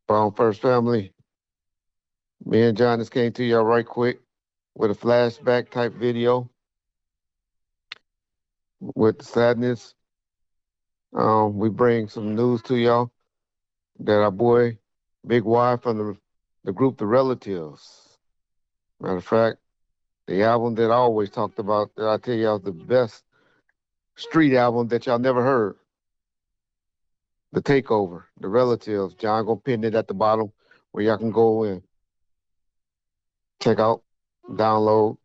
First family, me and John just came to y'all right quick with a flashback type video with sadness. We bring some news to y'all that our boy Big Y from the group The Relatives. Matter of fact, the album that I always talked about that I tell y'all is the best street album that y'all never heard. The Takeover, The Relatives. John gonna pin it at the bottom where y'all can go and check out, download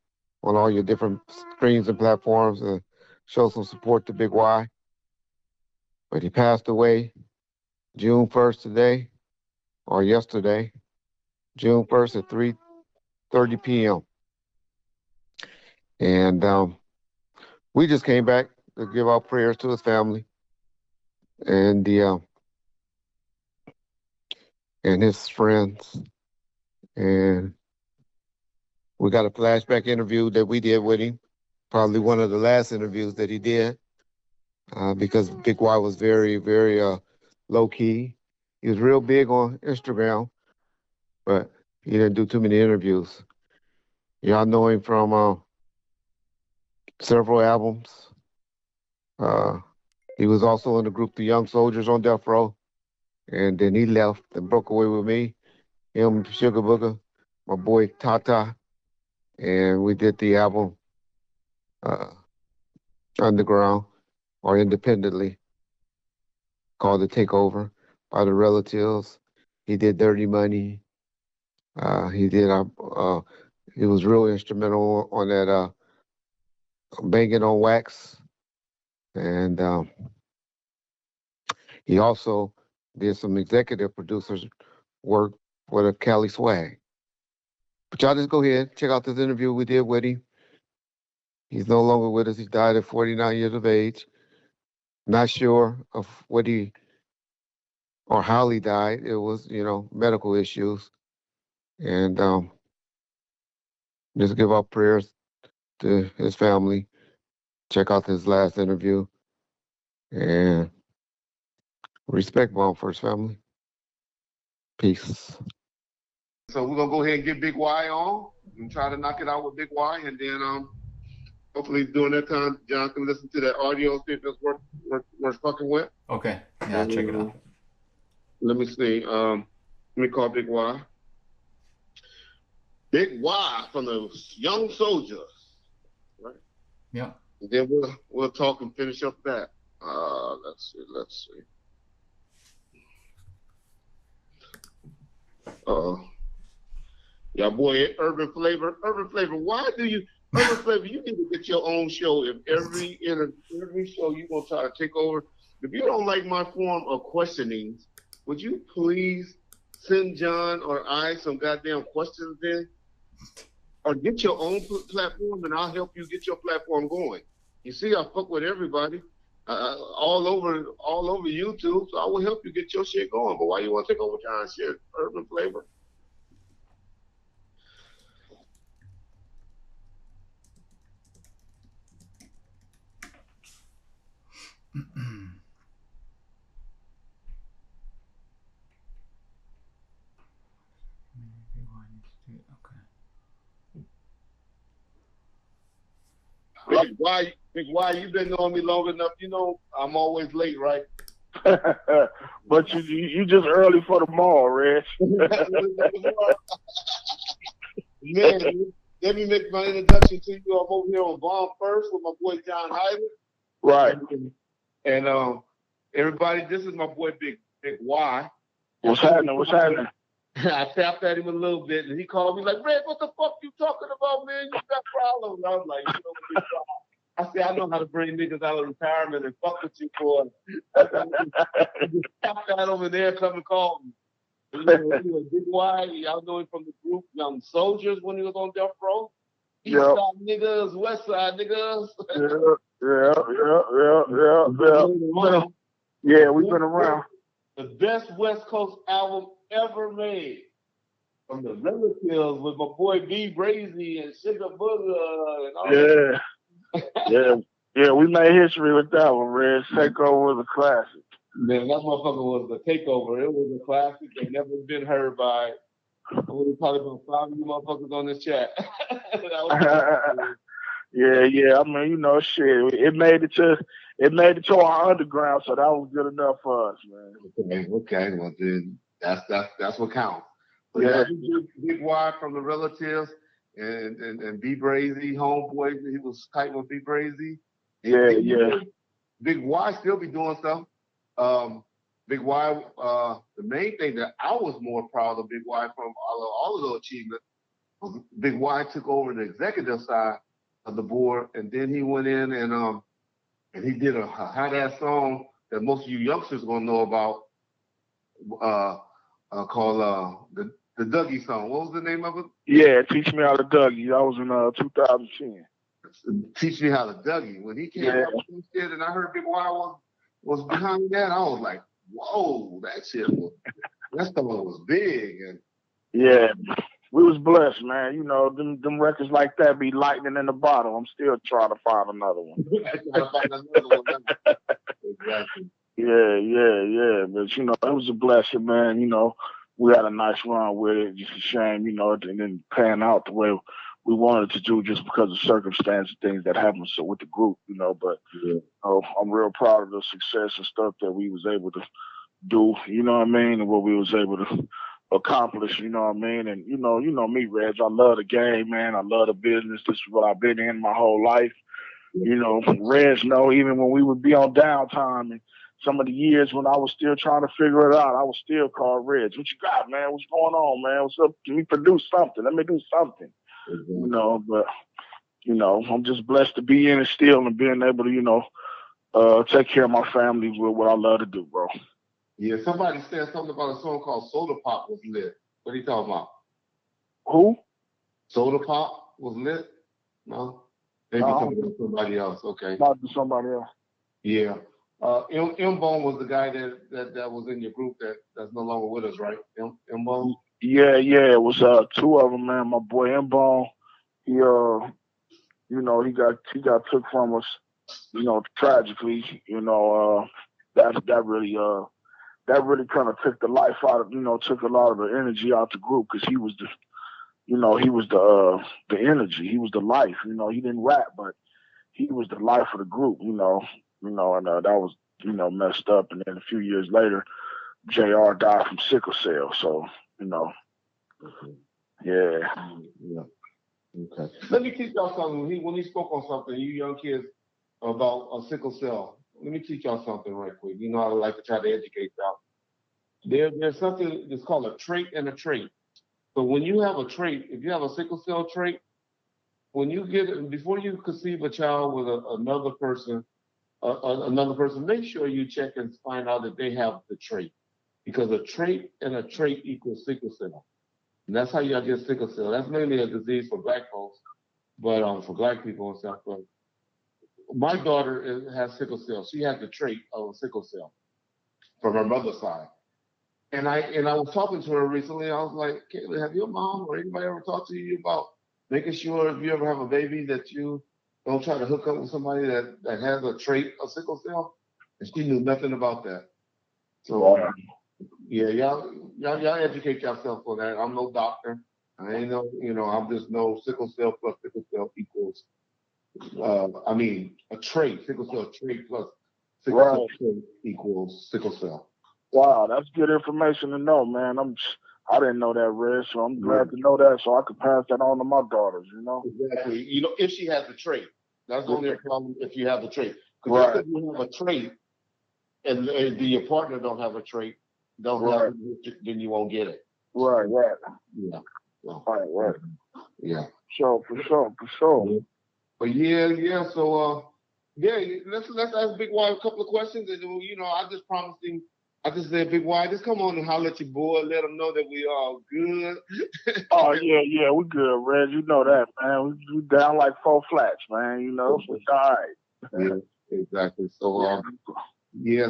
on all your different streams and platforms and show some support to Big Y. But he passed away June 1st today, or yesterday, June 1st at 3:30 p.m. And we just came back to give our prayers to his family and the and his friends. And we got a flashback interview that we did with him, probably one of the last interviews that he did, because Big Y was very, very low key. He was real big on Instagram, but he didn't do too many interviews. Y'all know him from several albums. Uh, he was also in the group The Young Soldiers on Death Row, and then he left and broke away with me, him, Sugar Booger, my boy Tata, and we did the album uh, underground or independently called The Takeover by the Relatives. He did Dirty Money. He did he was real instrumental on that Banging on Wax, and he also did some executive producers work for the Cali Swag. But y'all just go ahead, check out this interview we did with him. He's no longer with us. He died at 49 years of age. Not sure of what he or how he died. It was, medical issues. And just give our prayers to his family. Check out his last interview. And respect Bomb First family. Peace. So we're gonna go ahead and get Big Y on and try to knock it out with Big Y, and then hopefully during that time John can listen to that audio, see if it's worth fucking with. Okay. Yeah, check it out. Let me see. Let me call Big Y. Big Y from the Young Soldiers, right? Yeah. And then we'll talk and finish up that. Let's see. Yeah, boy, Urban Flavor. Why do you, Urban Flavor? You need to get your own show. If every show you gonna try to take over. If you don't like my form of questionings, would you please send John or I some goddamn questions in, or get your own platform, and I'll help you get your platform going. You see, I fuck with everybody. All over YouTube, so I will help you get your shit going. But why you want to take over John's shit, Urban Flavor? Big Y, you've been knowing me long enough. You know I'm always late, right? But you just early for the mall, Reg. Man, let me make my introduction to you. I'm over here on Bomb First with my boy John Hyland. Right. And everybody, this is my boy Big Y. What's happening? I tapped at him a little bit, and he called me like, "Red, what the fuck you talking about, man? You got problems." I was like, I said, I know how to bring niggas out of retirement and fuck with you for it. Just tapped at him, and there come and call me. Big Y, y'all know him from the group Young Soldiers when he was on Death Row. East Side niggas, West Side niggas. Yeah, we've been around. The best West Coast album ever made. From the Relativez with my boy B Brazy and Sugar Booger and all Yeah, we made history with that one, Reg. Takeover was a classic. Man, that motherfucker was the takeover. It was a classic that never been heard by. Only probably about 5 of you motherfuckers on this chat. That was Yeah. I mean, shit. It made it to our underground, so that was good enough for us, man. okay. Well, then that's what counts. So Yeah. Big Y from the Relatives and B Brazy, homeboy. He was tight with B Brazy. Yeah. Big Y still be doing stuff. Big Y, the main thing that I was more proud of Big Y from all of those achievements was Big Y took over the executive side of the board, and then he went in and he did a hot ass song that most of you youngsters gonna know about, called the Dougie song. What was the name of it? Yeah, Teach Me How to Dougie. That was in 2010. Teach Me How to Dougie. When he came out with this shit, and I heard Big Y was behind that, I was like, whoa, that song was big. And yeah, we was blessed, man. Them records like that be lightning in the bottle. I'm still trying to find another one. Exactly. Yeah. But it was a blessing, man. We had a nice run with it. Just a shame, it didn't pan out the way we wanted to do just because of circumstances, things that happened so with the group, But I'm real proud of the success and stuff that we was able to do, you know what I mean, and what we was able to accomplish, you know what I mean? And you know me, Reg, I love the game, man. I love the business. This is what I've been in my whole life. Reg know even when we would be on downtime and some of the years when I was still trying to figure it out, I was still called Reg. What you got, man? What's going on, man? What's up? Can we produce something? Let me do something. Exactly. But I'm just blessed to be in it still and being able to, take care of my family with what I love to do, bro. Yeah, somebody said something about a song called Soda Pop was lit. What are you talking about? Who? Soda Pop was lit? No? Maybe talking about somebody else. Okay. Not to somebody else. Yeah. M Bone was the guy that was in your group that's no longer with us, right? M Bone? Yeah. It was two of them, man. My boy M Bone, he he got took from us, tragically. That really kind of took the life out of, took a lot of the energy out the group because he was the energy. He was the life. He didn't rap, but he was the life of the group. And that was messed up. And then a few years later, Jr. died from sickle cell. So yeah. Okay. Let me teach y'all something. When he spoke on something, you young kids, about sickle cell. Let me teach y'all something right quick. I like to try to educate y'all. There's something that's called a trait and a trait. So when you have a trait, if you have a sickle cell trait, before you conceive a child with another person, make sure you check and find out that they have the trait, because a trait and a trait equals sickle cell, and that's how y'all get sickle cell. That's mainly a disease for black folks, but for black people and stuff. But my daughter has sickle cell. She has the trait of sickle cell from her mother's side. And I was talking to her recently. I was like, Kayla, have your mom or anybody ever talked to you about making sure if you ever have a baby that you don't try to hook up with somebody that has a trait of sickle cell? And she knew nothing about that. So yeah, y'all educate yourself for that. I'm no doctor. I ain't I'm just no sickle cell plus sickle cell equals a trait, sickle cell trait plus sickle cell trait equals sickle cell. Wow, that's good information to know, man. I didn't know that, Reg, so I'm glad to know that so I can pass that on to my daughters, Exactly. If she has the trait. That's only a problem if you have the trait. Right. Because if you have a trait and your partner don't have a trait, have it, then you won't get it. Right. Yeah. So, right. Yeah. For sure. Yeah. But yeah. So let's ask Big Y a couple of questions, and I just promised him. I just said, Big Y, just come on and holler at your boy. Let him know that we all good. Oh yeah, we good, Reg. You know that, man. We down like 4 flats, man. It's all right. Yeah, exactly. So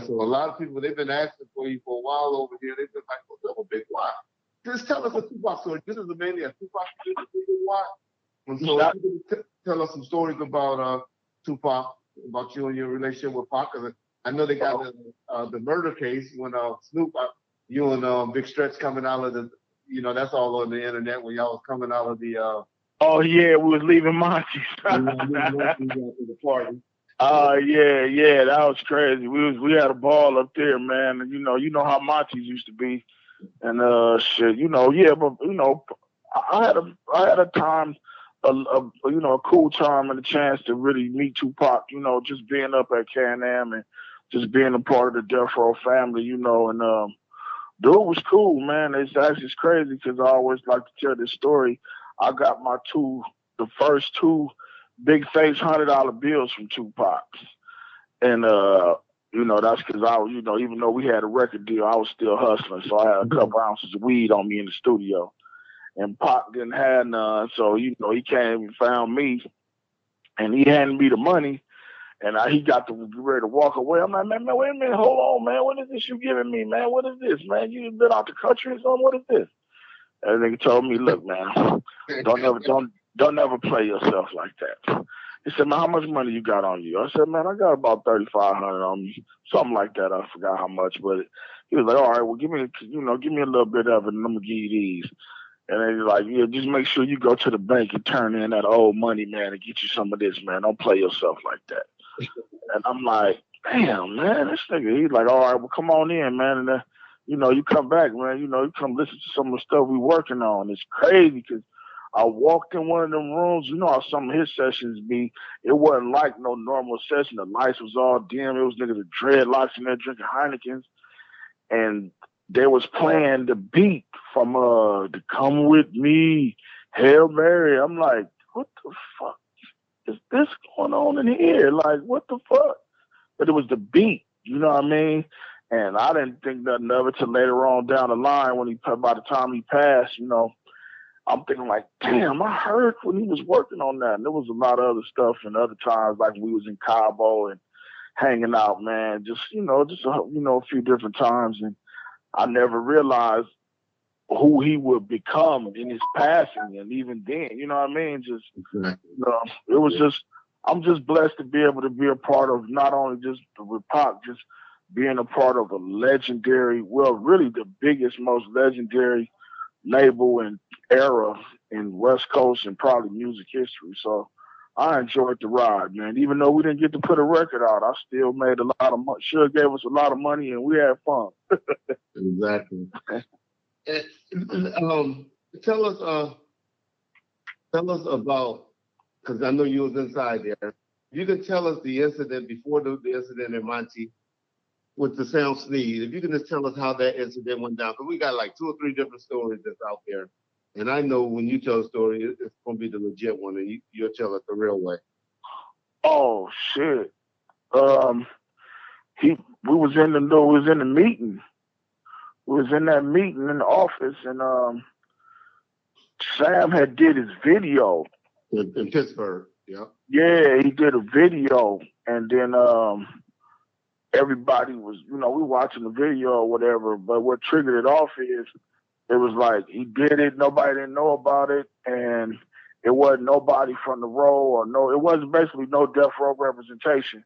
so a lot of people, they've been asking for you for a while over here. They've been like, what's up with Big Y? Just tell us a Tupac story. This is mainly a Tupac story, Big Y. And so you can tell us some stories about Tupac, about you and your relationship with Pac. I know they got the murder case when Snoop, you and Big Stretch coming out of the, that's all on the internet when y'all was coming out of the. Oh yeah, we was leaving Monty's. The party. Yeah, that was crazy. We had a ball up there, man. And you know how Monty's used to be, and shit, yeah, but I had a time, a cool time and a chance to really meet Tupac. Just being up at Can-Am and just being a part of the Death Row family. And dude was cool, man. It's crazy because I always like to tell this story. I got the first two big face $100 bills from Tupac, and that's because I was, even though we had a record deal, I was still hustling, so I had a couple ounces of weed on me in the studio, and Pac didn't have none, so he came and found me, and he handed me the money. And he got to ready to walk away. I'm like, man, wait a minute, hold on, man. What is this you giving me, man? What is this, man? You been out the country or something? What is this? And they told me, look, man, don't ever play yourself like that. He said, man, how much money you got on you? I said, man, I got about 3,500 on me, something like that. I forgot how much, but he was like, all right, well, give me a little bit of it, and I'm gonna give you these. And then he's like, yeah, just make sure you go to the bank and turn in that old money, man, and get you some of this, man. Don't play yourself like that. And I'm like, damn, man, this nigga. He's like, all right, well, come on in, man. And you come back, man. You come listen to some of the stuff we working on. It's crazy because I walked in one of them rooms. You know how some of his sessions be. It wasn't like no normal session. The lights was all dim. It was niggas with dreadlocks in there drinking Heinekens. And they was playing the beat from the Come With Me, Hail Mary. I'm like, what the fuck is this going on in here? Like, what the fuck? But it was the beat, you know what I mean? And I didn't think nothing of it till later on down the line by the time he passed, I'm thinking like, damn, I heard when he was working on that. And there was a lot of other stuff and other times like we was in Cabo and hanging out, man, just a few different times. And I never realized who he would become in his passing, and even then, you know what I mean? Just, it was just, I'm just blessed to be able to be a part of not only just the Pac, just being a part of a legendary, well, really the biggest, most legendary label and era in West Coast and probably music history. So I enjoyed the ride, man. Even though we didn't get to put a record out, I still made a lot of money. Sure gave us a lot of money, and we had fun. Exactly. Tell us about, because I know you was inside there. You can tell us the incident before the incident in Monty with the Sam Sneed. If you can just tell us how that incident went down, because we got like 2 or 3 different stories that's out there. And I know when you tell a story, it's going to be the legit one, and you'll tell it the real way. Oh shit! We was in the meeting. We was in that meeting in the office, and Sam had did his video in Pittsburgh. Yeah. Yeah, he did a video, and then everybody was, we watching the video or whatever. But what triggered it off is it was like he did it, nobody didn't know about it, and it wasn't nobody from the row it wasn't basically no Death Row representation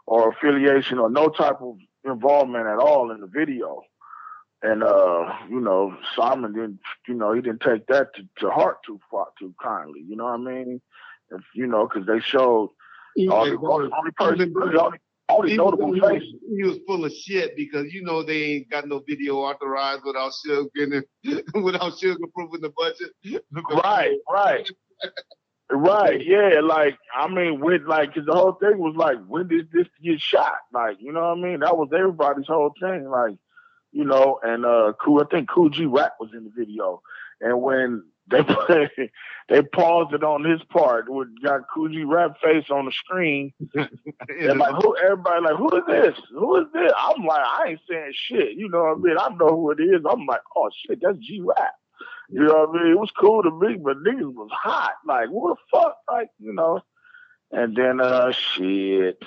or affiliation or no type of involvement at all in the video. And Simon didn't, he didn't take that to heart too kindly. You know what I mean? Because they showed only person, only notable face. He was full of shit because they ain't got no video authorized without Suge without Suge approving the budget. Right, yeah, because the whole thing was like, when did this get shot? Like, you know what I mean? That was everybody's whole thing, like, and I think Cool G Rap was in the video, and when they paused it on his part, got Cool G Rap face on the screen, and everybody like, who is this? Who is this? I'm like, I ain't saying shit, you know what I mean? I know who it is. I'm like, oh shit, that's G Rap. You know what I mean? It was cool to me, but niggas was hot. Like, what the fuck? Like, And then, shit.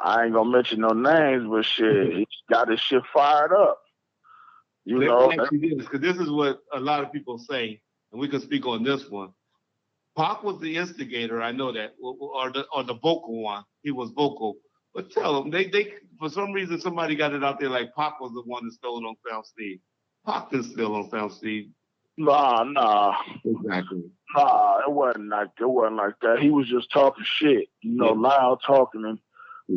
I ain't gonna mention no names, but shit, he got his shit fired up. Because this is what a lot of people say, and we can speak on this one. Pac was the instigator, I know that, or the vocal one. He was vocal. But tell them they for some reason somebody got it out there like Pac was the one that stole it on Found Steve. Pac didn't steal on Found Steve. Nah. Exactly. Nah, it wasn't like that. He was just talking shit, loud talking and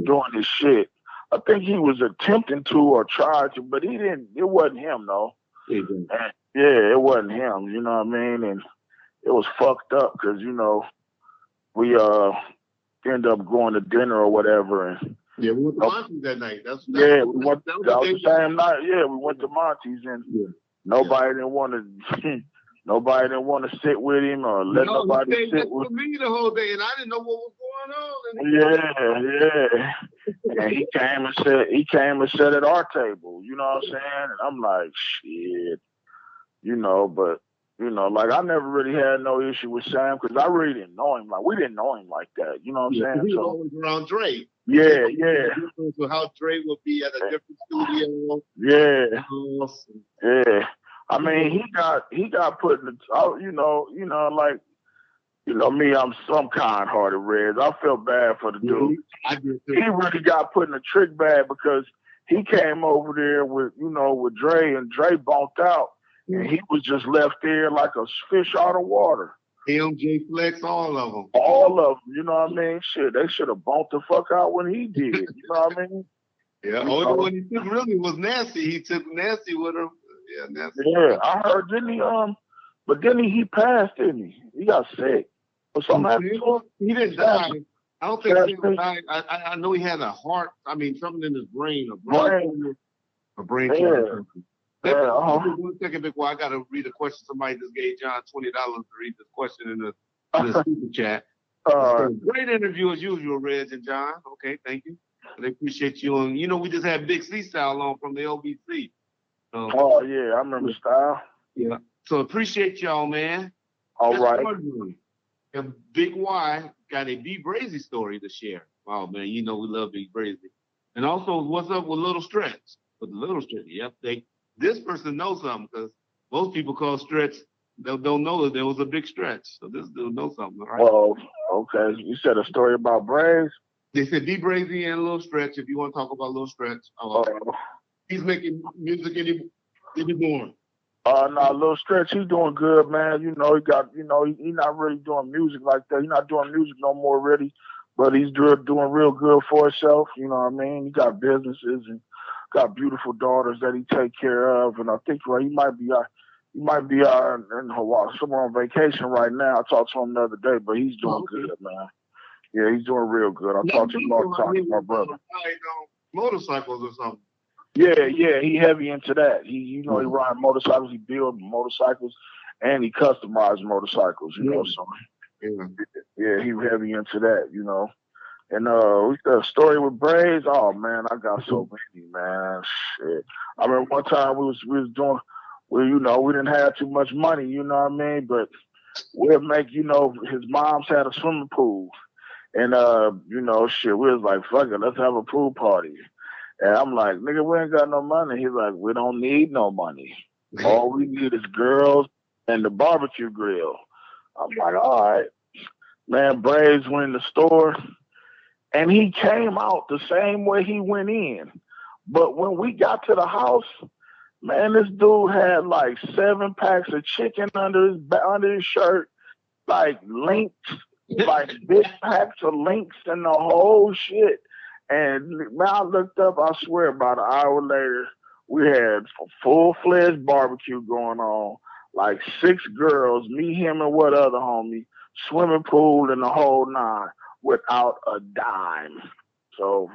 doing his shit. I think he was attempting to or tried to, but he didn't. It wasn't him, though. Exactly. Yeah, it wasn't him. You know what I mean? And it was fucked up because we ended up going to dinner or whatever, and we went to Monty's that night. That was the same night. Yeah, we went to Monty's, and nobody didn't want to. Nobody didn't want to sit with him or let nobody sit with me the whole day, and I didn't know what was going on. Yeah. And he came and sat at our table. You know what I'm saying? And I'm like, shit. But like I never really had no issue with Sam because I really didn't know him. Like we didn't know him like that. You know what I'm saying? He was always around Dre. Yeah. So how Dre would be at a different studio. Yeah. I mean, he got put in the, like, me, I'm some kind-hearted, Reds. I feel bad for the dude. He really got put in a trick bag because he came over there with Dre, and Dre bumped out, and he was just left there like a fish out of water. Him, J Flex, all of them. All of them, you know what I mean? Shit, they should have bumped the fuck out when he did, you know what I mean? Yeah, only one he took really was Nasty. He took Nasty with him. Yeah, Nasty. Yeah, I heard, but then he passed, didn't he? He got sick. Or something happened to him. He didn't die. I don't think he died. I know he had something in his brain. A brain tumor. One second before I got to read a question. Somebody just gave John $20 to read this question in the super chat. Great interview as usual, Reg and John. Okay, thank you. They appreciate you. And we just had Big C Style on from the LBC. Oh yeah, I remember Style. Yeah. So appreciate y'all, man. All right. And Big Y got a B Brazy story to share. Oh man, we love Big Brazy. And also, what's up with Little Stretch? With the Little Stretch, yep. This person knows something because most people call Stretch. They don't know that there was a big stretch. So this dude knows something, all right? Well, okay. You said a story about Brazy? They said B Brazy and Little Stretch. If you want to talk about Little Stretch, he's making music anymore. No, Little Stretch, he's doing good, man. He got, he's not really doing music like that. He's not doing music no more, really, but he's doing real good for himself. You know what I mean? He got businesses and got beautiful daughters that he take care of, and I think he might be in Hawaii, somewhere on vacation right now. I talked to him the other day, but he's doing good, man. Yeah, he's doing real good. I talked to him all the time with my brother. Motorcycles or something. Yeah, he heavy into that. He ride motorcycles, he build motorcycles, and he customizes motorcycles, so yeah, he heavy into that, And we got a story with Braves. Oh man, I got so many, man. Shit. I remember one time we was doing we didn't have too much money, you know what I mean? But we'll make, his mom's had a swimming pool. And we was like, fuck it, let's have a pool party. And I'm like, nigga, we ain't got no money. He's like, we don't need no money. All we need is girls and the barbecue grill. I'm like, all right. Man, Braves went in the store, and he came out the same way he went in. But when we got to the house, man, this dude had like 7 packs of chicken under his shirt, like links, like big packs of links and the whole shit. And when I looked up, I swear about an hour later, we had a full-fledged barbecue going on, like 6 girls, me, him, and what other homie, swimming pool and the whole 9 without a dime. So,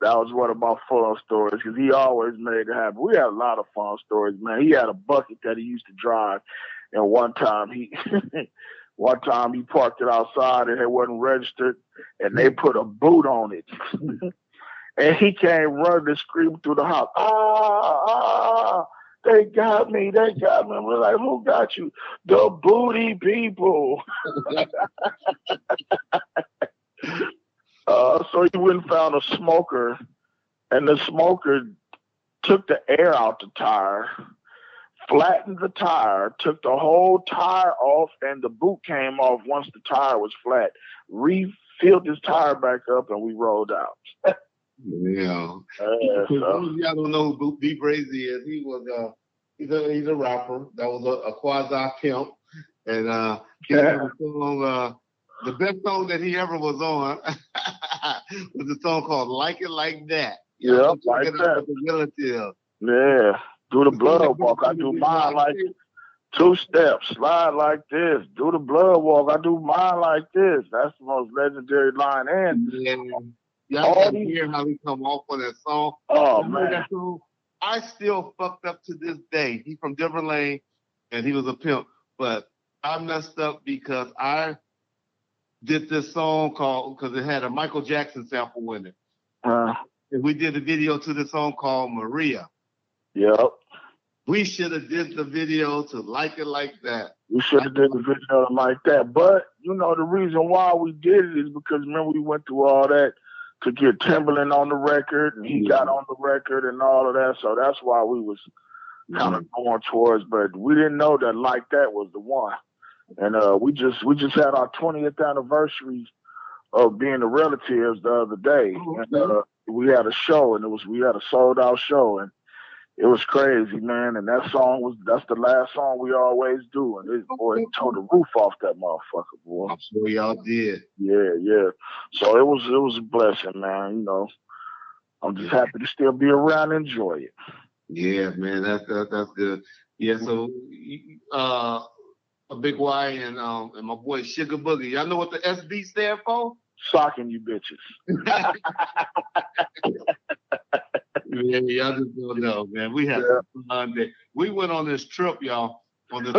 that was one of my fun stories because he always made it happen. We had a lot of fun stories, man. He had a bucket that he used to drive, and one time he parked it outside and it wasn't registered, and they put a boot on it. And he came running and screaming through the house, they got me. We're like, who got you? The booty people. So he went and found a smoker, and the smoker took the air out the tire, flattened the tire, took the whole tire off, and the boot came off once the tire was flat. Refilled filled his tire back up, and we rolled out. Yeah. So. Y'all don't know who B Brazy is. He was he's a rapper. That was a quasi pimp, and he had a song. The best song that he ever was on was a song called "Like It Like That." Yeah, like that. Yeah, do the blood walk. I do mine like 2 steps. Slide like this. Do the blood walk. I do mine like this. That's the most legendary line. And y'all can hear how he come off on that song. Oh man, that song? I still fucked up to this day. He from Denver Lane, and he was a pimp. But I messed up because I did this song because it had a Michael Jackson sample in it. And we did a video to the song called Maria. Yep. We should have did the video to Like It Like That. We should have did the video like that. But, you know, the reason why we did it is because, remember, we went through all that to get Timberland on the record, and he got on the record and all of that. So that's why we was kind of going towards, but we didn't know that Like That was the one. And we just had our 20th anniversary of being the Relativez the other day. And we had a show, and we had a sold out show, and it was crazy, man. And that's the last song we always do. And this boy tore the roof off that motherfucker, boy. I'm sure y'all did. Yeah. So it was a blessing, man. You know, I'm just happy to still be around and enjoy it. Yeah, man, that's good. Yeah, so a Big Y and my boy Sugar Boogie. Y'all know what the SB stand for? Socking you bitches. Yeah, y'all just don't know, man. We had some fun day. We went on this trip, y'all, on this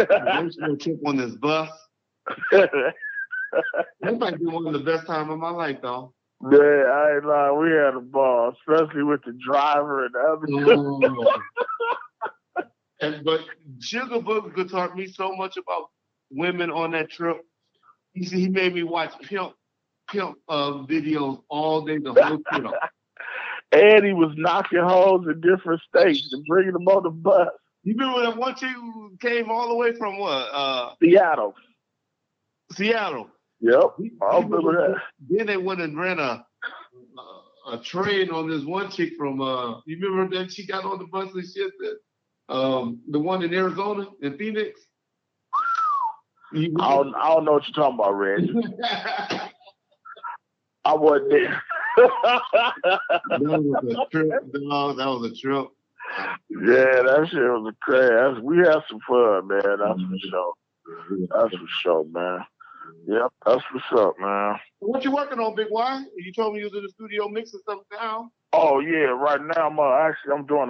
trip on this bus. That might be one of the best times of my life, though. Yeah, I ain't lying. We had a ball, especially with the driver and the other. But Sugar Boogie could taught me so much about women on that trip. He made me watch pimp videos all day, the whole trip. And he was knocking hoes in different states and bringing them on the bus. You remember that one chick who came all the way from what? Seattle. Yep, I remember that. Then they went and ran a train on this one chick from. You remember that she got on the bus and shit? The one in Arizona, in Phoenix. I don't know what you're talking about, Reggie. I wasn't there. That was a trip. No, that was a trip. Yeah, that shit was a crazy. We had some fun, man. That's for sure. That's for sure, man. Yep, that's what's up, man. What you working on, Big Y? You told me you was in the studio mixing something down. Oh yeah, right now I'm doing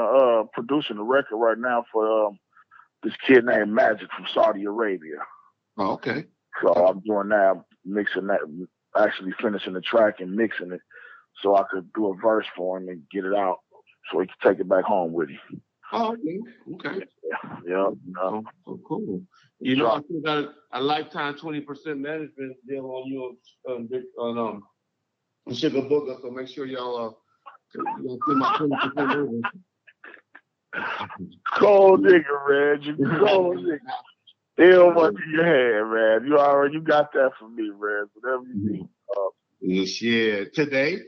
producing a record right now for this kid named Magic from Saudi Arabia. Oh, okay. So I'm doing that, mixing that, actually finishing the track and mixing it, so I could do a verse for him and get it out, so he can take it back home with him. Oh, okay. Yeah. Oh, cool. You know, I still got a lifetime 20% management deal on you on Sugar Booger, so make sure y'all send my 20% over. Cold nigga, Reg. You cold nigga. Still what's in your head, man. You got that for me, Reg. Whatever you need. Shit. Today?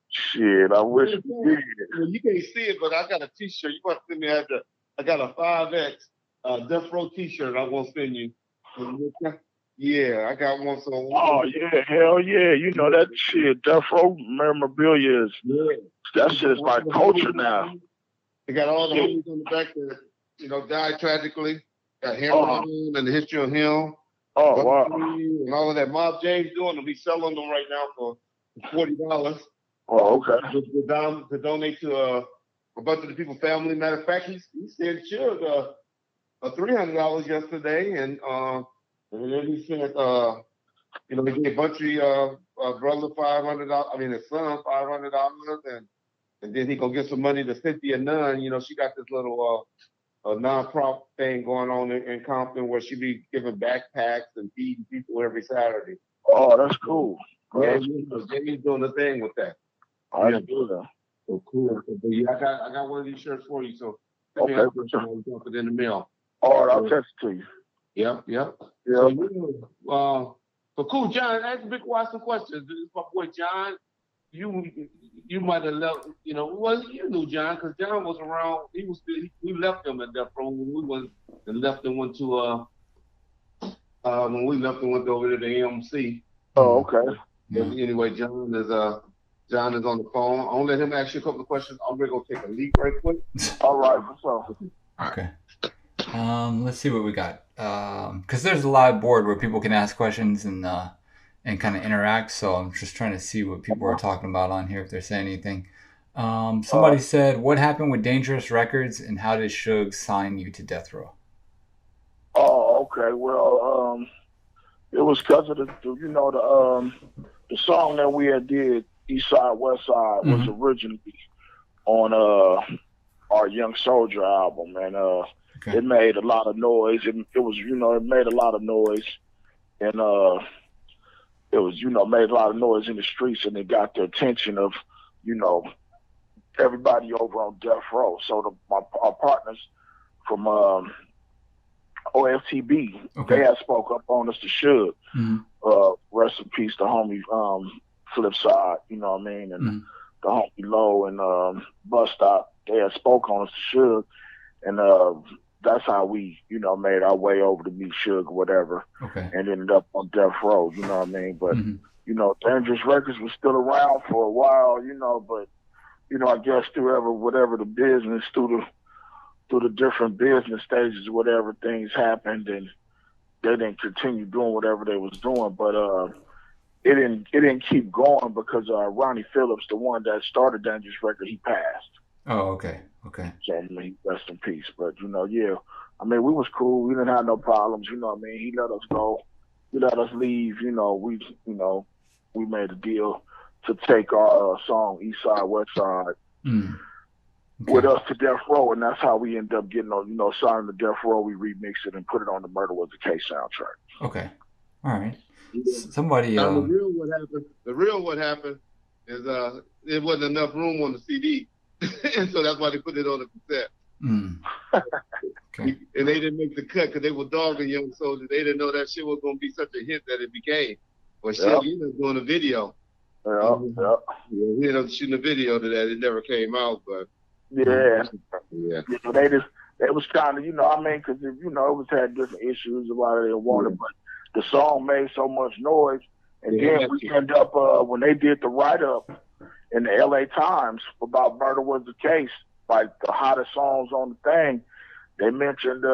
Shit, I wish you did. Well, you can't see it, but I got a t-shirt. You want to send me I got a 5X Death Row t-shirt I want to send you. Yeah, I got one. So. Oh, yeah, hell yeah. You know that shit, Death Row memorabilia that shit is my culture now. They got all the homies on the back that, died tragically. Got him on and the history of him. Oh, wow. And all of that. Mob James doing them. He's selling them right now for $40. Oh, okay. To donate to a bunch of the people's family. Matter of fact, he said sure $300 yesterday, and then he said he gave Bunchy brother $500. I mean his son $500, and then he gonna get some money to Cynthia Nunn. She got this little non-profit thing going on in Compton where she be giving backpacks and feeding people every Saturday. Oh, that's cool. Yeah, Jimmy's doing the thing with that. I didn't do that. So cool. But yeah, I got one of these shirts for you. So okay, I'll drop it in the mail. All right, I'll text it to you. Yep. Yeah. So cool, John. Ask Big Y some questions. This is my boy John. You might have left. Well, you knew John because John was around. We left him at Death Row when we went and left and went to when we left and went over to the AMC. Oh, okay. But anyway, John is on the phone. I'll let him ask you a couple of questions. I'm gonna take a leak right quick. All right, what's up? Okay. Let's see what we got. Because there's a live board where people can ask questions and kind of interact. So I'm just trying to see what people are talking about on here if they're saying anything. Somebody said, "What happened with Dangerous Records and how did Suge sign you to Death Row?" Oh, okay. Well, it was because of the song that we had did, East Side, West Side, was originally on our Young Soldier album, and it made a lot of noise. It made a lot of noise, and it was made a lot of noise in the streets, and it got the attention of everybody over on Death Row. So our partners from OFTB, they had spoke up on us to Suge. Rest in peace, the homie Flip Side, you know what I mean, and the homie Low and Bus Stop. They had spoke on us to Suge, and that's how we, made our way over to meet Suge or whatever, and ended up on Death Row, you know what I mean. But Dangerous Records was still around for a while, but I guess through whatever the business, through the different business stages, whatever things happened, and they didn't continue doing whatever they was doing. But it didn't keep going because Ronnie Phillips, the one that started Dangerous Record, he passed. Oh, okay. So rest in peace. But we was cool. We didn't have no problems. You know what I mean? He let us go. He let us leave. We made a deal to take our song East Side, West Side with us to Death Row, and that's how we ended up getting on, signing to Death Row. We remixed it and put it on the Murder Was the Case soundtrack. Okay. All right. Somebody. The real what happened is there wasn't enough room on the CD, and so that's why they put it on the cassette. Okay. And they didn't make the cut because they were dogging Young Soldier. They didn't know that shit was going to be such a hit that it became. But shit, he ended up doing a video. We ended up shooting a video to that. It never came out, but they was trying to, because it was had different issues about it and wanted, but the song made so much noise, and then we end up when they did the write up in the LA Times about Murder Was the Case, like the hottest songs on the thing, they mentioned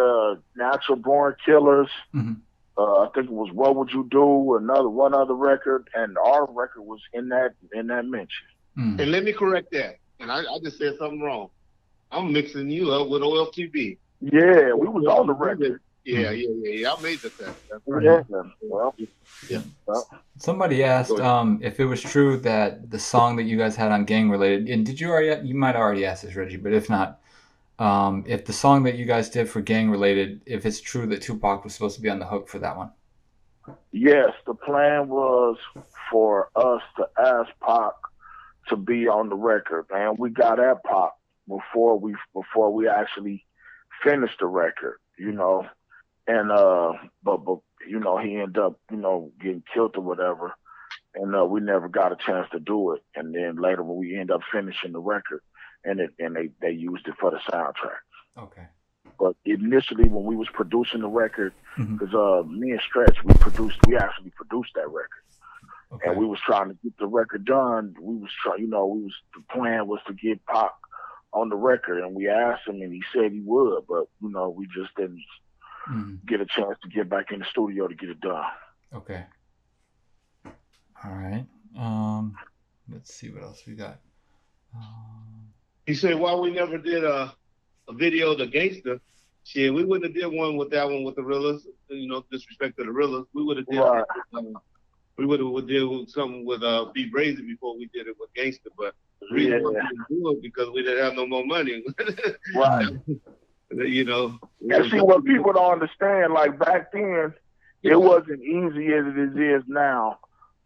Natural Born Killers. I think it was What Would You Do, one other record, and our record was in that mention. And let me correct that. And I just said something wrong. I'm mixing you up with OFTB. Yeah, we was on the record. Yeah. I made the cut. That's right. Well. Somebody asked if it was true that the song that you guys had on Gang Related, and you might have already asked this, Reggie, but if not, if the song that you guys did for Gang Related, if it's true that Tupac was supposed to be on the hook for that one. Yes, the plan was for us to ask Pac to be on the record, and we got at Pac before we actually finished the record, and but he ended up getting killed or whatever, and we never got a chance to do it. And then later when we ended up finishing the record, and they used it for the soundtrack. Okay. But initially when we was producing the record, because me and Stretch we actually produced that record. Okay. And we was trying to get the record done. The plan was to get Pac on the record, and we asked him, and he said he would, but we just didn't get a chance to get back in the studio to get it done. Okay. All right. Let's see what else we got. He said, "Why we never did a video of the Gangster? Shit, we wouldn't have did one with that one with the Rillas. Disrespect to the Rillas. We would have did." Right. We would have did something with B Brazy before we did it with Gangster, but the reason why we didn't do it because we didn't have no more money. Right. And see what people don't understand, like back then, it wasn't easy as it is now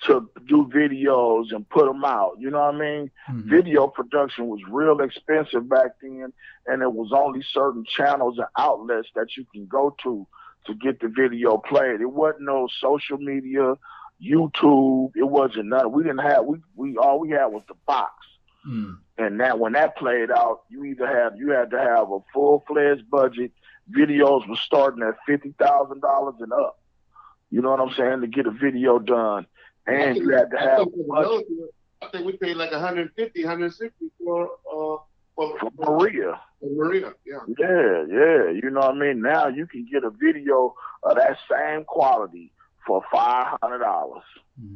to do videos and put them out. You know what I mean? Video production was real expensive back then, and it was only certain channels and outlets that you can go to to get the video played. It wasn't no social media, YouTube. It wasn't none. We didn't have. We all we had was the box. Mm. And that when that played out, you had to have a full-fledged budget. Videos were starting at $50,000 and up. You know what I'm saying, to get a video done, and you had to have a budget. I think we paid like 150, 160 for Maria. Maria, yeah. Yeah. You know what I mean? Now you can get a video of that same quality for $500.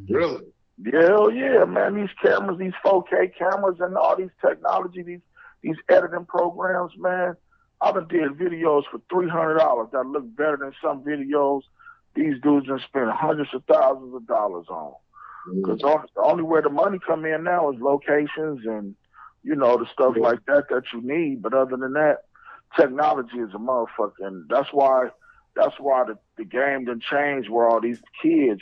Really? Hell yeah, man. These cameras, these 4K cameras and all these technology, these editing programs, man. I done did videos for $300 that look better than some videos these dudes done spend hundreds of thousands of dollars on. Because the only way the money come in now is locations and, you know, the stuff like that you need. But other than that, technology is a motherfucking. That's why the game done changed where all these kids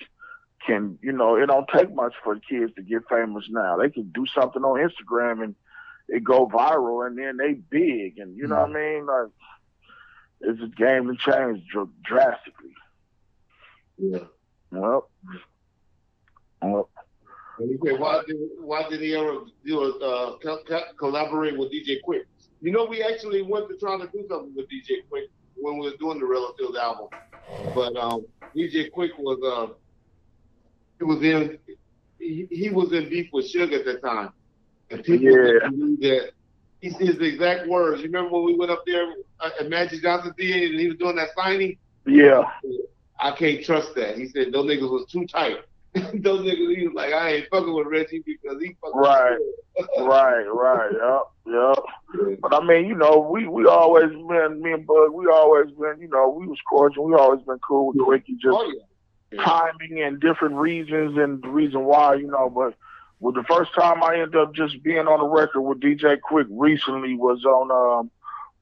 can, you know, it don't take much for the kids to get famous now. They can do something on Instagram and it go viral and then they big. And you know what I mean? Like, it's a game that changed drastically. Yeah. Well. And you say, why did he ever collaborate with DJ Quick? You know, we actually went to try to do something with DJ Quick when we were doing the Relativez album, but DJ Quick was he was in beef with Suge at that time, and people believe that he says the exact words. You remember when we went up there at Magic Johnson Theater and he was doing that signing? Yeah. I can't trust that. He said those niggas was too tight. Those niggas, he was like, I ain't fucking with Reggie because he fucking right. Yep. But I mean, you know, we always been, me and Bud, we always been, you know, we was cordial. We always been cool with Ricky, just timing and different reasons and the reason why, you know. But with the first time I ended up just being on the record with DJ Quick recently was on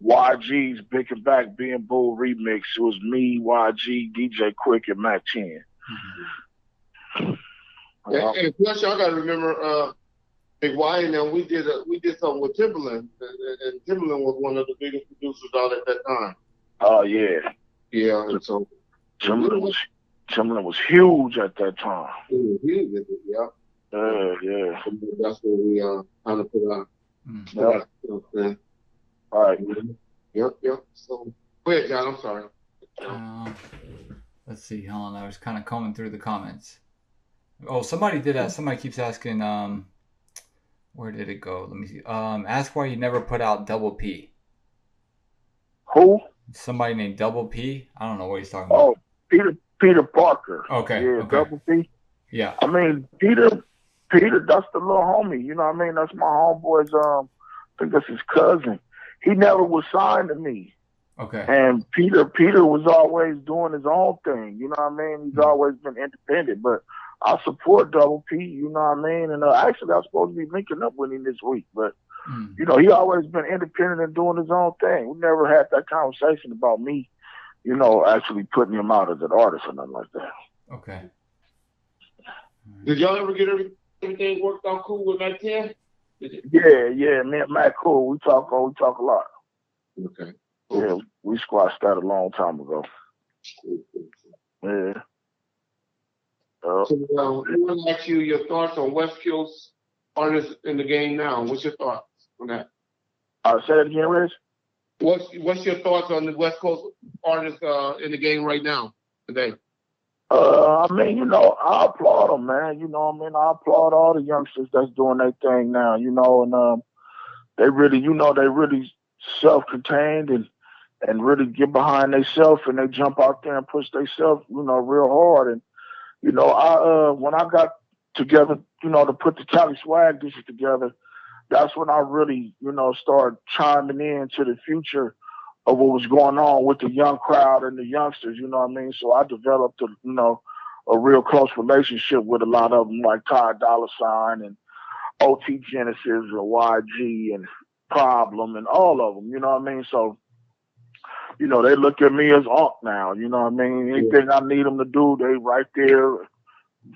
YG's Big and Back Being Bull remix. It was me, YG, DJ Quick, and Mac 10. And plus, y'all got to remember, Big Y and them, we did something with Timberland, and Timberland was one of the biggest producers out at that time. Oh yeah. And so Timberland was huge at that time. It was huge, yeah. Yeah. That's what we kind of put out. Yep. All right. Yep. So, go ahead, John. I'm sorry. Let's see. Hold on. I was kind of combing through the comments. Oh, somebody did that. Somebody keeps asking, where did it go? Let me see. Ask why you never put out Double P. Who? Somebody named Double P. I don't know what he's talking about. Oh, Peter Parker. Okay. Yeah, okay. Double P. Yeah. I mean, Peter, that's the little homie. You know what I mean? That's my homeboy's, I think that's his cousin. He never was signed to me. Okay. And Peter was always doing his own thing. You know what I mean? He's always been independent, but I support Double P, you know what I mean? And actually, I was supposed to be linking up with him this week, but, you know, he always been independent and doing his own thing. We never had that conversation about me, you know, actually putting him out as an artist or nothing like that. Okay. Did y'all ever get everything worked out cool with Mac 10? Yeah, me and Mac cool. We talk a lot. Okay. Yeah, we squashed that a long time ago. Yeah. So I want to ask you your thoughts on West Coast artists in the game now. What's your thoughts on that? Say that again, Reg? What's your thoughts on the West Coast artists in the game right now, today? I mean, you know, I applaud them, man. You know what I mean? I applaud all the youngsters that's doing their thing now, you know, and they really self-contained and really get behind themselves and they jump out there and push themselves, you know, real hard. And, you know, when I got together, you know, to put the Cali Swag dishes together, that's when I really, you know, started chiming in to the future of what was going on with the young crowd and the youngsters, you know what I mean? So I developed a real close relationship with a lot of them, like Ty Dolla $ign and OT Genesis and YG and Problem and all of them, you know what I mean? So, you know, they look at me as Unc now, you know what I mean? Anything I need them to do, they right there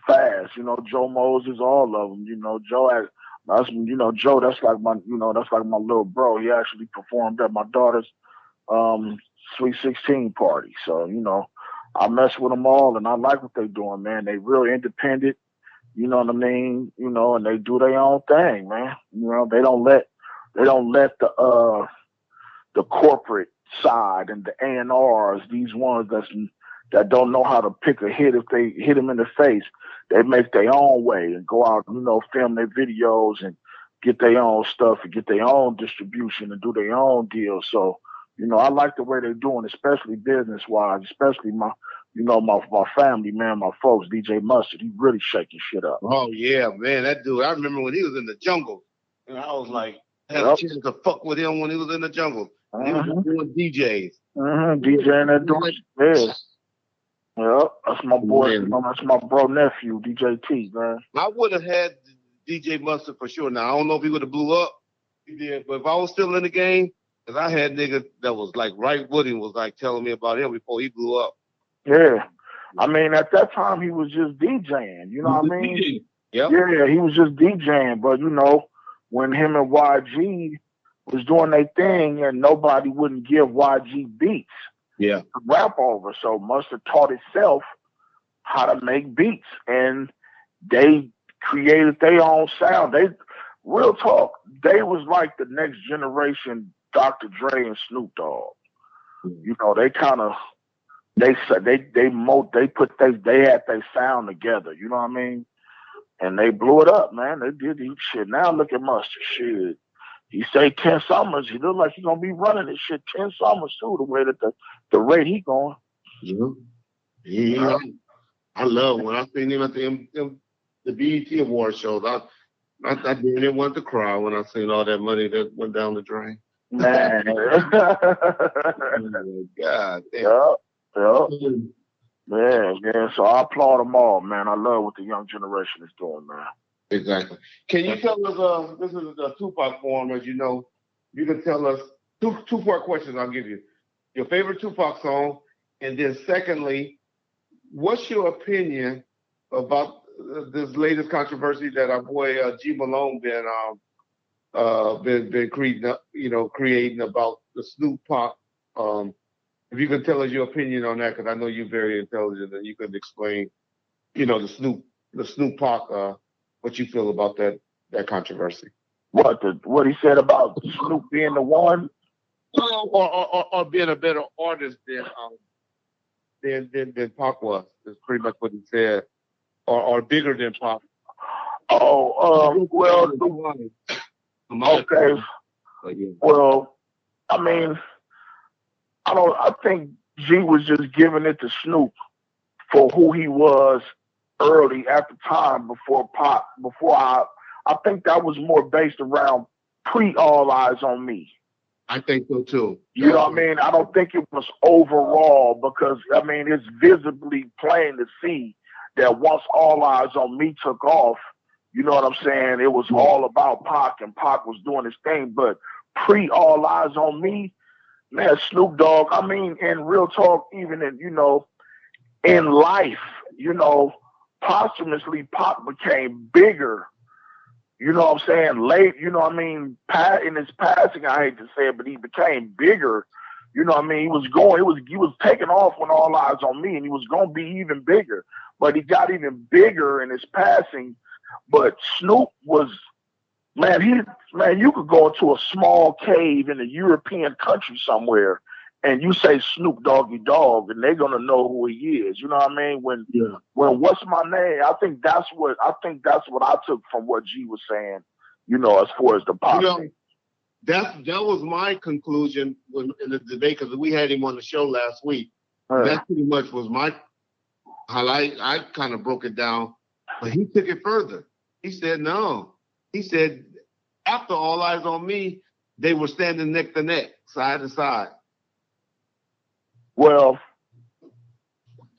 fast, you know, Joe Moses, all of them, you know, Joe, that's like my little bro. He actually performed at my daughter's Sweet 16 party. So, you know, I mess with them all, and I like what they're doing, man. They real independent. You know what I mean? You know, and they do their own thing, man. You know, they don't let the corporate side and the A&Rs, these ones that don't know how to pick a hit if they hit them in the face. They make their own way and go out, you know, film their videos and get their own stuff and get their own distribution and do their own deal. So, you know, I like the way they're doing, especially business wise, especially my family, man, my folks, DJ Mustard, he really shaking shit up. Oh yeah, man, that dude. I remember when he was in the jungle, and I was like, had a chance to fuck with him when he was in the jungle. He was doing DJs. DJing that doing, yeah. Yeah, that's my boy. Man. That's my bro nephew, DJ T, man. I would have had DJ Mustard for sure. Now I don't know if he would have blew up. He did, but if I was still in the game, because I had niggas that was like right with him, was like telling me about him before he blew up. Yeah, I mean at that time he was just DJing. You know what I mean? Yep. Yeah, he was just DJing. But you know, when him and YG was doing their thing, and nobody wouldn't give YG beats. Yeah. To rap over. So Mustard taught itself how to make beats, and they created their own sound. They, real talk, they was like the next generation Dr. Dre and Snoop Dogg. You know, they kind of they had their sound together. You know what I mean? And they blew it up, man. They did these shit. Now look at Mustard, shit. He say 10 summers. He look like he's gonna be running this shit 10 summers too. The way that the rate he going. Yeah. I love when I seen him at the BET Award shows. I didn't want to cry when I seen all that money that went down the drain. Man, God damn. Yeah. Man. So I applaud them all, man. I love what the young generation is doing, man. Exactly. Can you tell us, this is a Tupac forum, as you know, you can tell us two-part questions I'll give you. Your favorite Tupac song, and then secondly, what's your opinion about this latest controversy that our boy G Malone been creating about the Snoop Pac? If you can tell us your opinion on that, because I know you're very intelligent and you can explain, the Snoop Pac, what you feel about that controversy. What he said about Snoop being the one, or being a better artist than Pac was. That's pretty much what he said, or bigger than Pac. Well, okay. Well, I mean, I think G was just giving it to Snoop for who he was early at the time before Pac. I think that was more based around pre All Eyes on Me. I think so too. You know what I mean? I don't think it was overall because I mean it's visibly plain to see that once All Eyes on Me took off, you know what I'm saying? It was all about Pac and Pac was doing his thing. But pre All Eyes on Me, man, Snoop Dogg, I mean, in real talk, even in life, posthumously Pac became bigger. You know what I'm saying? Late, you know what I mean? In his passing, I hate to say it, but he became bigger. You know what I mean? He was taking off when All Eyes on Me, and he was going to be even bigger. But he got even bigger in his passing. But Snoop was, man, you could go into a small cave in a European country somewhere, and you say Snoop Doggy Dogg, and they're gonna know who he is. You know what I mean? When what's my name? I think that's what I took from what G was saying. As far as the pop. That was my conclusion in the debate because we had him on the show last week. That pretty much was how I kind of broke it down, but he took it further. He said no. He said after All Eyes on Me, they were standing neck to neck, side to side. Well,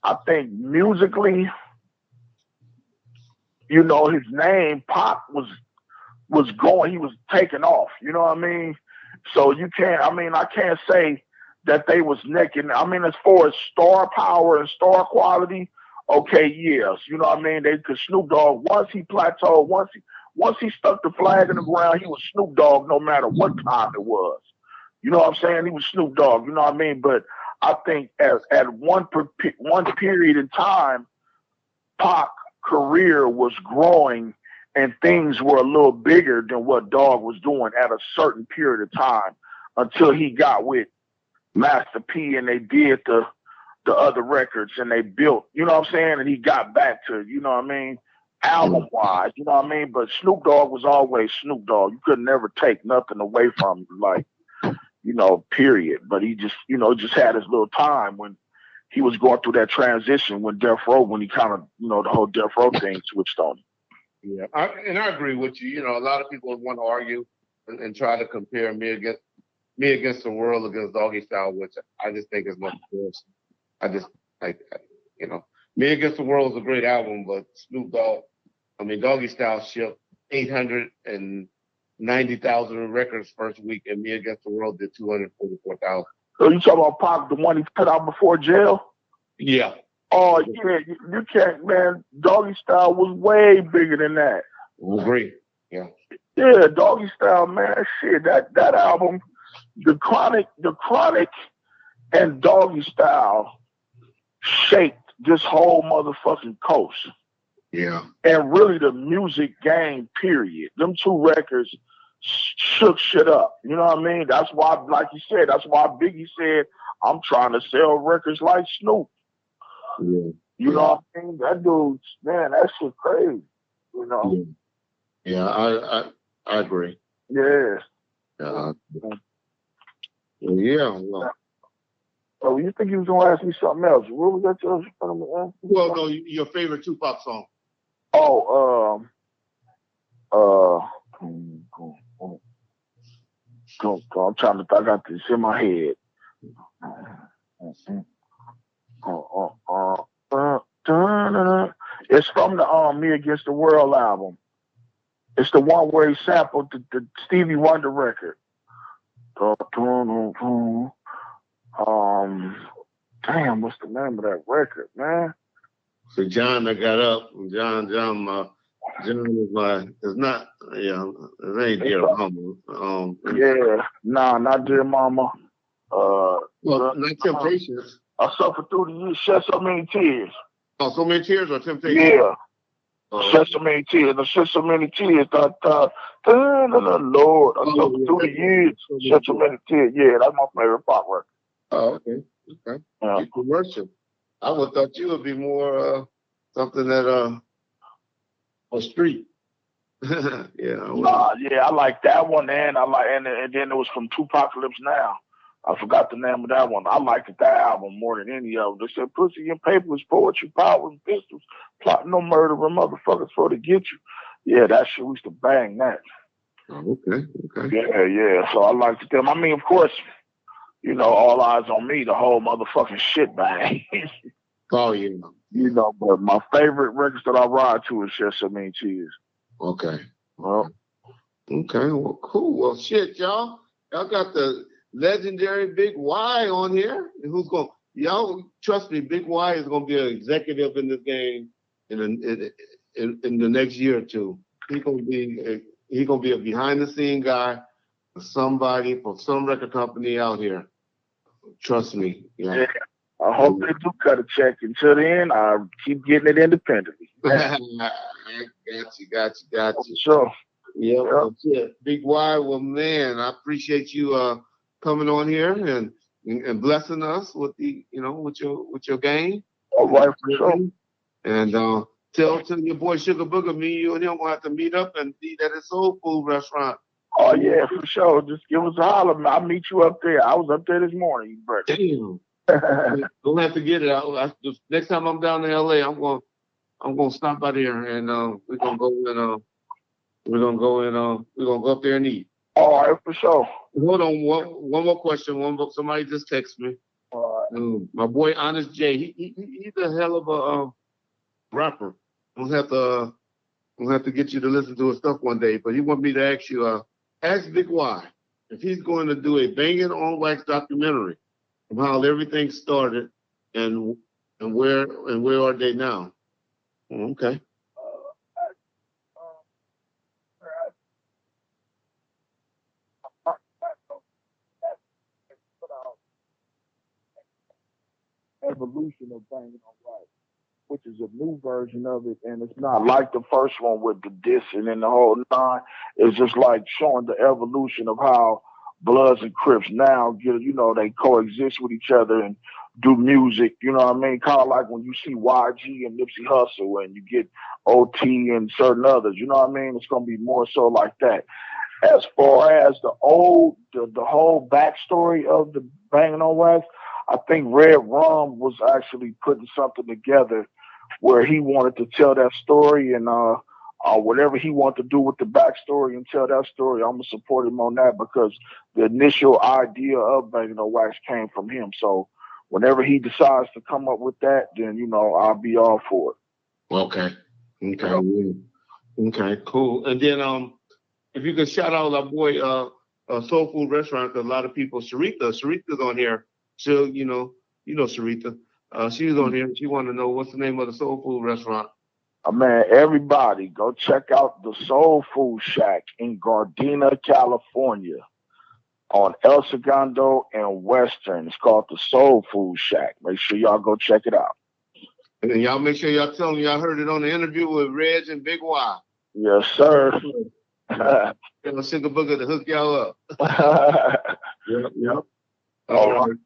I think musically, his name, Pac, was going, he was taking off, you know what I mean? So I can't say that they was necking. I mean, as far as star power and star quality, okay, yes, you know what I mean? Because Snoop Dogg, once he plateaued, once he stuck the flag in the ground, he was Snoop Dogg no matter what time it was. You know what I'm saying? He was Snoop Dogg, you know what I mean? But I think at one period in time, Pac's career was growing and things were a little bigger than what Dog was doing at a certain period of time until he got with Master P and they did the other records and they built, you know what I'm saying? And he got back to, you know what I mean, album wise, you know what I mean? But Snoop Dogg was always Snoop Dogg. You could never take nothing away from him, like, you know, period. But he just, you know, just had his little time when he was going through that transition when Death Row, when he kind of, you know, the whole Death Row thing switched on him. Yeah, I agree with you. You know, a lot of people want to argue and try to compare me against the world against Doggy Style, which I just think is no comparison. I just like, you know, Me Against the World is a great album, but Snoop Dogg, I mean, Doggy Style shipped 890,000 records first week, and Me Against the World did 244,000. So you talking about Pac, the one he put out before jail? Yeah. Oh yeah, you can't, man. Doggy Style was way bigger than that. I agree. Yeah. Yeah, Doggy Style, man. Shit, that album, the Chronic, and Doggy Style shaped this whole motherfucking coast. Yeah. And really the music game, period. Them two records shook shit up. You know what I mean? That's why, like you said, that's why Biggie said, I'm trying to sell records like Snoop. Yeah. You know what I mean? That dude, man, that shit crazy. You know? Yeah, I agree. Yeah. Yeah. Yeah. Well. Oh, you think you was gonna ask me something else? What was that you was gonna ask me? Well, no, your favorite Tupac song. Oh, I'm trying to think. I got this in my head. It's from the Me Against the World album. It's the one where he sampled the Stevie Wonder record. Damn, what's the name of that record, man? So John, I got up. John is my. It's not. Yeah, it ain't Dear Mama. Yeah, nah, not Dear Mama. Well, not Temptations. I suffered through the years, shed so many tears. Oh, so many tears or Temptations? Yeah. Shed so many tears. I shed so many tears. Lord, I suffered through the years, shed so many tears. Yeah, that's my favorite pop record. Oh, okay. Yeah. Commercial. I would have thought you would be more something that a street. Yeah. Yeah, I like that one, and and then it was from Tupacalypse Now. I forgot the name of that one. I liked that album more than any of them. They said, "Pussy and paper is poetry, power and pistols, plotting no murder, motherfuckers for to get you." Yeah, that shit we used to bang that. Oh, okay. Yeah. So I liked them. I mean, of course, you know, All Eyes on Me, the whole motherfucking shit bang. Oh yeah. You know, but my favorite records that I ride to is Shed So Many Tears. Okay. Well. Okay. Well, cool. Well, shit, y'all got the legendary Big Y on here. And who's going? Y'all trust me, Big Y is going to be an executive in this game in the next year or two. He's going to be a behind the scene guy for somebody, for some record company out here. Trust me. Yeah. I hope they do cut a check. Until then, I keep getting it independently. Got you. Sure. Yeah. Well, Big Y. Well, man, I appreciate you coming on here and blessing us with with your game. All right, for sure. And tell your boy Sugar Booger, you and him will have to meet up and eat at his soul food restaurant. Oh yeah, for sure. Just give us a holler. I'll meet you up there. I was up there this morning, brother. Damn. Don't have to get it. Next time I'm down in LA, I'm gonna stop by there and we're gonna go up there and eat. All right, for sure. Hold on, one more question. Somebody just texted me. All right. My boy Honest J, he's a hell of a rapper. We'll have to get you to listen to his stuff one day. But he want me to ask you, ask Big Y if he's going to do a Banging on Wax documentary of how everything started and where are they now? Okay. evolution of Banging on Wax, which is a new version of it, and it's not like the first one with the dissing and the whole nine. It's just like showing the evolution of how Bloods and Crips now get, they coexist with each other and do music. You know what I mean? Kind of like when you see YG and Nipsey Hussle, and you get OT and certain others. You know what I mean? It's gonna be more so like that. As far as the whole backstory of the Banging on Wax, I think Red Rum was actually putting something together where he wanted to tell that story, and whatever he wanted to do with the backstory and tell that story, I'm gonna support him on that because the initial idea of Banging on Wax came from him. So whenever he decides to come up with that, then I'll be all for it. Okay. Okay, cool. And then if you could shout out our boy Soul Food Restaurant, because a lot of people, Sarita's on here. So you know Sarita. She's on here and she wanted to know what's the name of the Soul Food Restaurant. Man, everybody go check out the Soul Food Shack in Gardena, California, on El Segundo and Western. It's called the Soul Food Shack. Make sure y'all go check it out. And then y'all make sure y'all tell them y'all heard it on the interview with Reg and Big Y. Yes, sir. A single booger to hook y'all up. Yep. All right.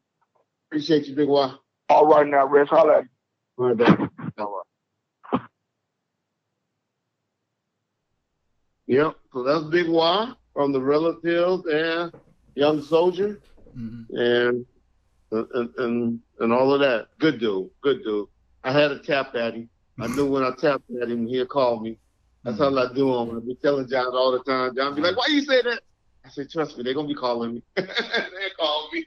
Appreciate you, Big Y. All right now, Reg. Holla at you. All right. All right. Yep. So that's Big Y from the Relativez and Young Soldier, and all of that. Good dude. I had to tap at him. I knew when I tapped at him, he'd call me. That's all I do on. I be telling John all the time. John be like, "Why you say that?" I say, "Trust me, they're gonna be calling me. They call me."